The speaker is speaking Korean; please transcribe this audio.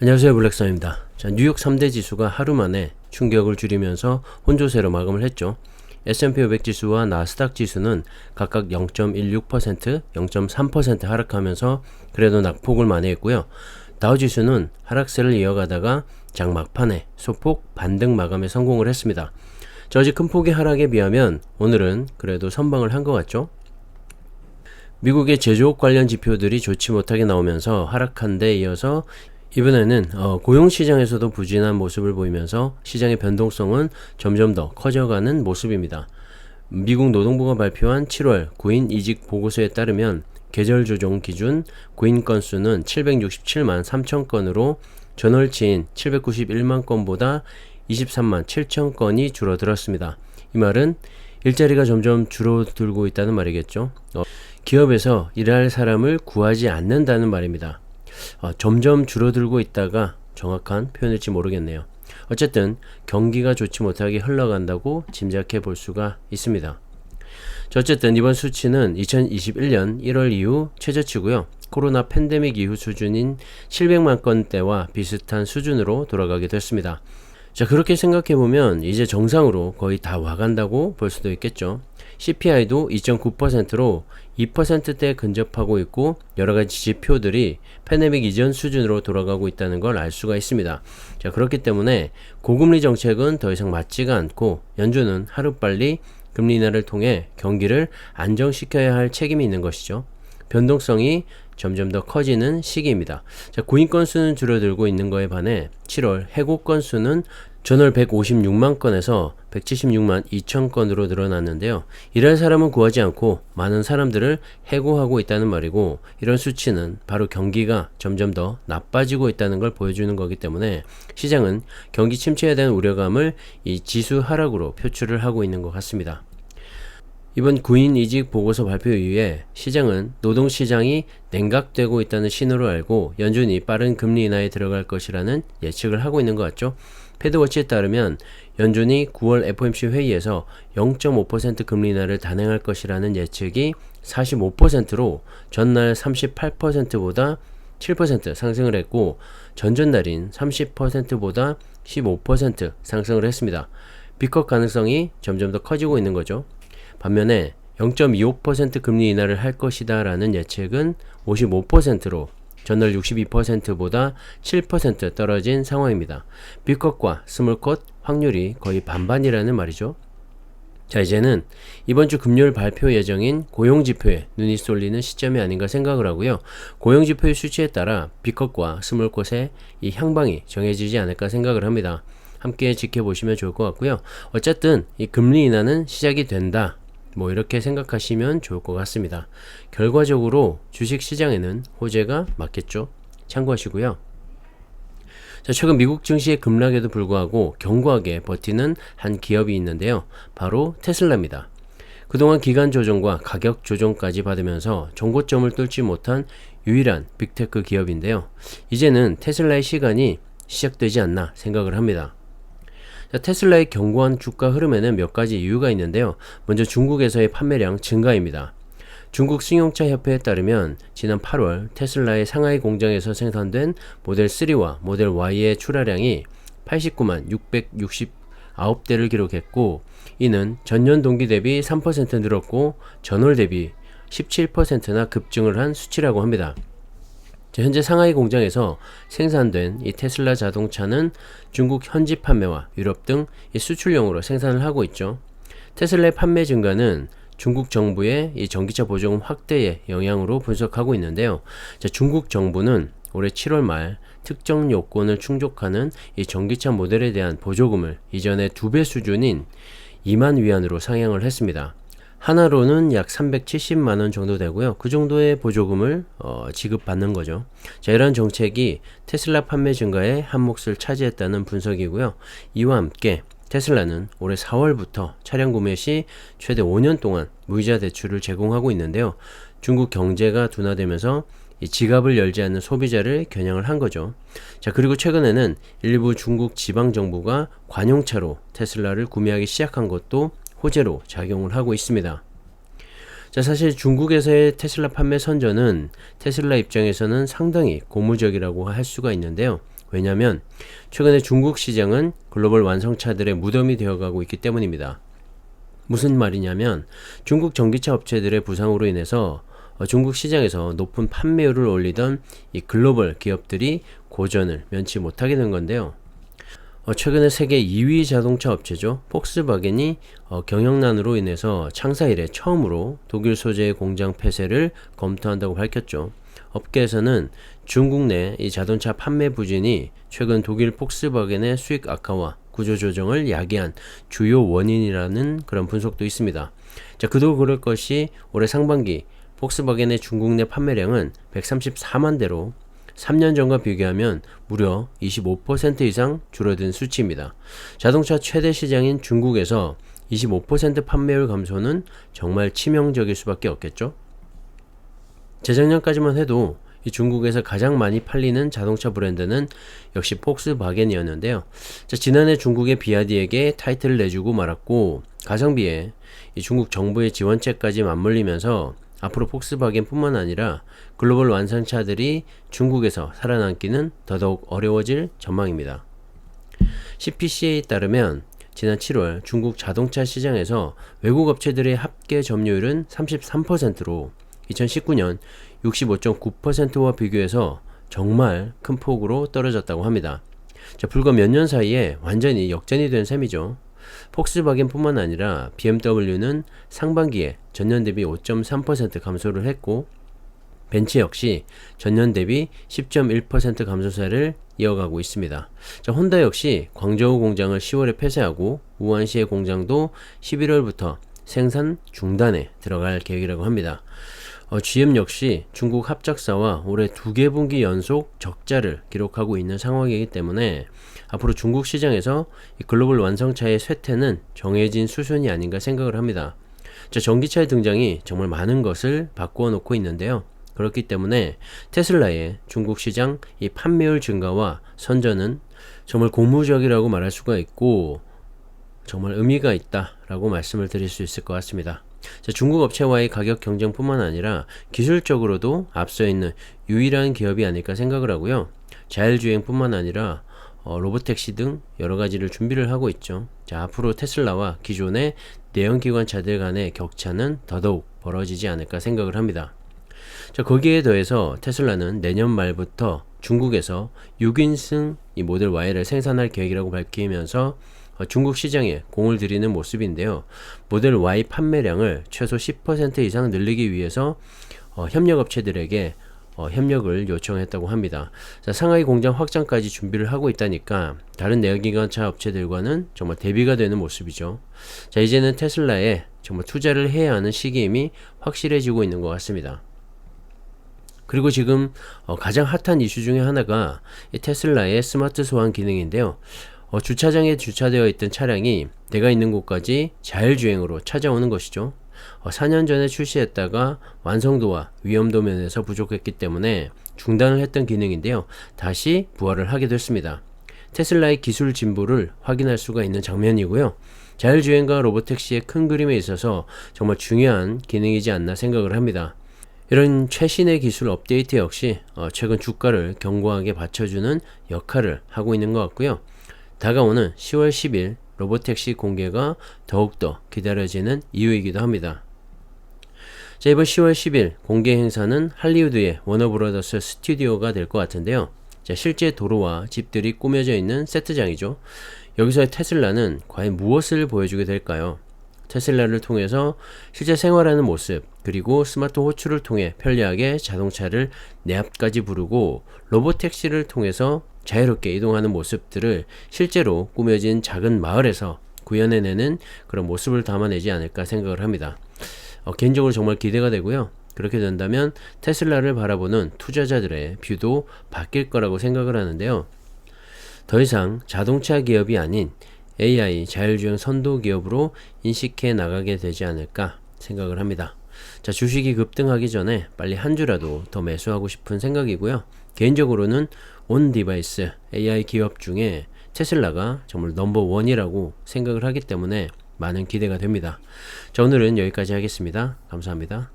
안녕하세요, 블랙선입니다. 자, 뉴욕 3대 지수가 하루 만에 충격을 줄이면서 혼조세로 마감을 했죠. S&P 500 지수와 나스닥 지수는 각각 0.16%, 0.3% 하락하면서 그래도 낙폭을 많이 했고요. 다우 지수는 하락세를 이어가다가 장 막판에 소폭 반등 마감에 성공을 했습니다. 자, 어제 큰 폭의 하락에 비하면 오늘은 그래도 선방을 한 것 같죠. 미국의 제조업 관련 지표들이 좋지 못하게 나오면서 하락한 데 이어서 이번에는 고용시장에서도 부진한 모습을 보이면서 시장의 변동성은 점점 더 커져가는 모습입니다. 미국 노동부가 발표한 7월 구인 이직 보고서에 따르면 계절 조정 기준 구인 건수는 767만 3천 건으로 전월치인 791만 건보다 23만 7천 건이 줄어들었습니다. 이 말은 일자리가 점점 줄어들고 있다는 말이겠죠. 기업에서 일할 사람을 구하지 않는다는 말입니다. 점점 줄어들고 있다가 정확한 표현일지 모르겠네요. 어쨌든 경기가 좋지 못하게 흘러간다고 짐작해 볼 수가 있습니다. 어쨌든 이번 수치는 2021년 1월 이후 최저치고요. 코로나 팬데믹 이후 수준인 700만 건대와 비슷한 수준으로 돌아가게 됐습니다. 자, 그렇게 생각해보면 이제 정상으로 거의 다 와간다고 볼 수도 있겠죠. CPI도 2.9%로 2%대 근접하고 있고 여러가지 지표들이 팬데믹 이전 수준으로 돌아가고 있다는 걸 알 수가 있습니다. 자, 그렇기 때문에 고금리 정책은 더 이상 맞지가 않고 연준은 하루빨리 금리 인하를 통해 경기를 안정시켜야 할 책임이 있는 것이죠. 변동성이 점점 더 커지는 시기입니다. 자, 구인 건수는 줄어들고 있는 거에 반해 7월 해고 건수는 전월 156만 건에서 176만 2천 건으로 늘어났는데요. 일할 사람은 구하지 않고 많은 사람들을 해고하고 있다는 말이고, 이런 수치는 바로 경기가 점점 더 나빠지고 있다는 걸 보여주는 거기 때문에 시장은 경기 침체에 대한 우려감을 이 지수 하락으로 표출을 하고 있는 것 같습니다. 이번 구인 이직 보고서 발표 이후에 시장은 노동시장이 냉각되고 있다는 신호를 알고 연준이 빠른 금리 인하에 들어갈 것이라는 예측을 하고 있는 것 같죠. 패드워치에 따르면 연준이 9월 FOMC 회의에서 0.5% 금리 인하를 단행할 것이라는 예측이 45%로 전날 38%보다 7% 상승을 했고 전전날인 30%보다 15% 상승을 했습니다. B컷 가능성이 점점 더 커지고 있는 거죠. 반면에 0.25% 금리 인하를 할 것이다 라는 예측은 55%로 전날 62%보다 7% 떨어진 상황입니다. B컷과 스몰컷 확률이 거의 반반이라는 말이죠. 자, 이제는 이번 주 금요일 발표 예정인 고용지표에 눈이 쏠리는 시점이 아닌가 생각을 하고요. 고용지표의 수치에 따라 B컷과 스몰컷의 이 향방이 정해지지 않을까 생각을 합니다. 함께 지켜보시면 좋을 것 같고요. 어쨌든 이 금리 인하는 시작이 된다, 이렇게 생각하시면 좋을 것 같습니다. 결과적으로 주식시장에는 호재가 맞겠죠. 참고하시고요. 자, 최근 미국 증시의 급락에도 불구하고 견고하게 버티는 한 기업이 있는데요. 바로 테슬라입니다. 그동안 기간 조정과 가격 조정까지 받으면서 정고점을 뚫지 못한 유일한 빅테크 기업인데요. 이제는 테슬라의 시간이 시작되지 않나 생각을 합니다. 자, 테슬라의 견고한 주가 흐름에는 몇 가지 이유가 있는데요. 먼저 중국에서의 판매량 증가입니다. 중국 승용차 협회에 따르면 지난 8월 테슬라의 상하이 공장에서 생산된 모델 3와 모델 Y의 출하량이 89만 669대를 기록했고, 이는 전년 동기 대비 3% 늘었고 전월 대비 17%나 급증을 한 수치라고 합니다. 현재 상하이 공장에서 생산된 이 테슬라 자동차는 중국 현지 판매와 유럽 등 수출용으로 생산을 하고 있죠. 테슬라의 판매 증가는 중국 정부의 이 전기차 보조금 확대의 영향으로 분석하고 있는데요. 중국 정부는 올해 7월 말 특정 요건을 충족하는 이 전기차 모델에 대한 보조금을 이전의 2배 수준인 2만 위안으로 상향을 했습니다. 하나로는 약 370만원 정도 되고요. 그 정도의 보조금을 지급받는 거죠. 자, 이러한 정책이 테슬라 판매 증가에 한 몫을 차지했다는 분석이고요. 이와 함께 테슬라는 올해 4월부터 차량 구매 시 최대 5년 동안 무이자 대출을 제공하고 있는데요. 중국 경제가 둔화되면서 이 지갑을 열지 않는 소비자를 겨냥을 한 거죠. 자, 그리고 최근에는 일부 중국 지방 정부가 관용차로 테슬라를 구매하기 시작한 것도 호재로 작용을 하고 있습니다. 자, 사실 중국에서의 테슬라 판매 선전은 테슬라 입장에서는 상당히 고무적이라고 할 수가 있는데요. 왜냐하면 최근에 중국 시장은 글로벌 완성차들의 무덤이 되어가고 있기 때문입니다. 무슨 말이냐면 중국 전기차 업체들의 부상으로 인해서 중국 시장에서 높은 판매율을 올리던 이 글로벌 기업들이 고전을 면치 못하게 된 건데요. 최근에 세계 2위 자동차 업체죠. 폭스바겐이 경영난으로 인해서 창사 이래 처음으로 독일 소재의 공장 폐쇄를 검토한다고 밝혔죠. 업계에서는 중국 내 이 자동차 판매 부진이 최근 독일 폭스바겐의 수익 악화와 구조조정을 야기한 주요 원인이라는 그런 분석도 있습니다. 자, 그도 그럴 것이 올해 상반기 폭스바겐의 중국 내 판매량은 134만 대로 3년 전과 비교하면 무려 25% 이상 줄어든 수치입니다. 자동차 최대 시장인 중국에서 25% 판매율 감소는 정말 치명적일 수밖에 없겠죠. 재작년까지만 해도 이 중국에서 가장 많이 팔리는 자동차 브랜드는 역시 폭스바겐이었는데요. 자, 지난해 중국의 비아디에게 타이틀을 내주고 말았고 가성비에 이 중국 정부의 지원책까지 맞물리면서 앞으로 폭스바겐뿐만 아니라 글로벌 완성차들이 중국에서 살아남기는 더더욱 어려워질 전망입니다. CPCA에 따르면 지난 7월 중국 자동차 시장에서 외국 업체들의 합계 점유율은 33%로 2019년 65.9%와 비교해서 정말 큰 폭으로 떨어졌다고 합니다. 자, 불과 몇 년 사이에 완전히 역전이 된 셈이죠. 폭스바겐뿐만 아니라 BMW는 상반기에 전년 대비 5.3% 감소를 했고 벤츠 역시 전년 대비 10.1% 감소세를 이어가고 있습니다. 자, 혼다 역시 광저우 공장을 10월에 폐쇄하고 우한시의 공장도 11월부터 생산 중단에 들어갈 계획이라고 합니다. GM 역시 중국 합작사와 올해 2개 분기 연속 적자를 기록하고 있는 상황이기 때문에 앞으로 중국 시장에서 이 글로벌 완성차의 쇠퇴는 정해진 수순이 아닌가 생각을 합니다. 자, 전기차의 등장이 정말 많은 것을 바꾸어 놓고 있는데요. 그렇기 때문에 테슬라의 중국 시장 이 판매율 증가와 선전은 정말 고무적이라고 말할 수가 있고 정말 의미가 있다라고 말씀을 드릴 수 있을 것 같습니다. 자, 중국 업체와의 가격 경쟁뿐만 아니라 기술적으로도 앞서 있는 유일한 기업이 아닐까 생각을 하고요. 자율주행뿐만 아니라 로보택시 등 여러 가지를 준비를 하고 있죠. 자, 앞으로 테슬라와 기존의 내연기관차들 간의 격차는 더더욱 벌어지지 않을까 생각을 합니다. 자, 거기에 더해서 테슬라는 내년 말부터 중국에서 6인승 이 모델 Y를 생산할 계획이라고 밝히면서 중국 시장에 공을 들이는 모습인데요. 모델 Y 판매량을 최소 10% 이상 늘리기 위해서 협력업체들에게 협력을 요청했다고 합니다. 자, 상하이 공장 확장까지 준비를 하고 있다니까 다른 내연기관차 업체들과는 정말 대비가 되는 모습이죠. 자, 이제는 테슬라에 정말 투자를 해야 하는 시기임이 확실해지고 있는 것 같습니다. 그리고 지금 가장 핫한 이슈 중에 하나가 이 테슬라의 스마트 소환 기능인데요. 주차장에 주차되어 있던 차량이 내가 있는 곳까지 자율주행으로 찾아오는 것이죠. 4년 전에 출시했다가 완성도와 위험도 면에서 부족했기 때문에 중단을 했던 기능인데요. 다시 부활을 하게 됐습니다. 테슬라의 기술 진보를 확인할 수가 있는 장면이고요. 자율주행과 로보택시의 큰 그림에 있어서 정말 중요한 기능이지 않나 생각을 합니다. 이런 최신의 기술 업데이트 역시 최근 주가를 견고하게 받쳐주는 역할을 하고 있는 것 같고요. 다가오는 10월 10일 로보택시 공개가 더욱더 기다려지는 이유이기도 합니다. 자, 이번 10월 10일 공개 행사는 할리우드의 워너브라더스 스튜디오가 될 것 같은데요. 자, 실제 도로와 집들이 꾸며져 있는 세트장이죠. 여기서의 테슬라는 과연 무엇을 보여주게 될까요? 테슬라를 통해서 실제 생활하는 모습, 그리고 스마트 호출을 통해 편리하게 자동차를 내 앞까지 부르고 로보택시를 통해서 자유롭게 이동하는 모습들을 실제로 꾸며진 작은 마을에서 구현해내는 그런 모습을 담아내지 않을까 생각을 합니다. 개인적으로 정말 기대가 되고요. 그렇게 된다면 테슬라를 바라보는 투자자들의 뷰도 바뀔 거라고 생각을 하는데요. 더 이상 자동차 기업이 아닌 AI 자율주행 선도 기업으로 인식해 나가게 되지 않을까 생각을 합니다. 자, 주식이 급등하기 전에 빨리 한 주라도 더 매수하고 싶은 생각이고요. 개인적으로는 온 디바이스 AI 기업 중에 테슬라가 정말 넘버원이라고 생각을 하기 때문에 많은 기대가 됩니다. 자, 오늘은 여기까지 하겠습니다. 감사합니다.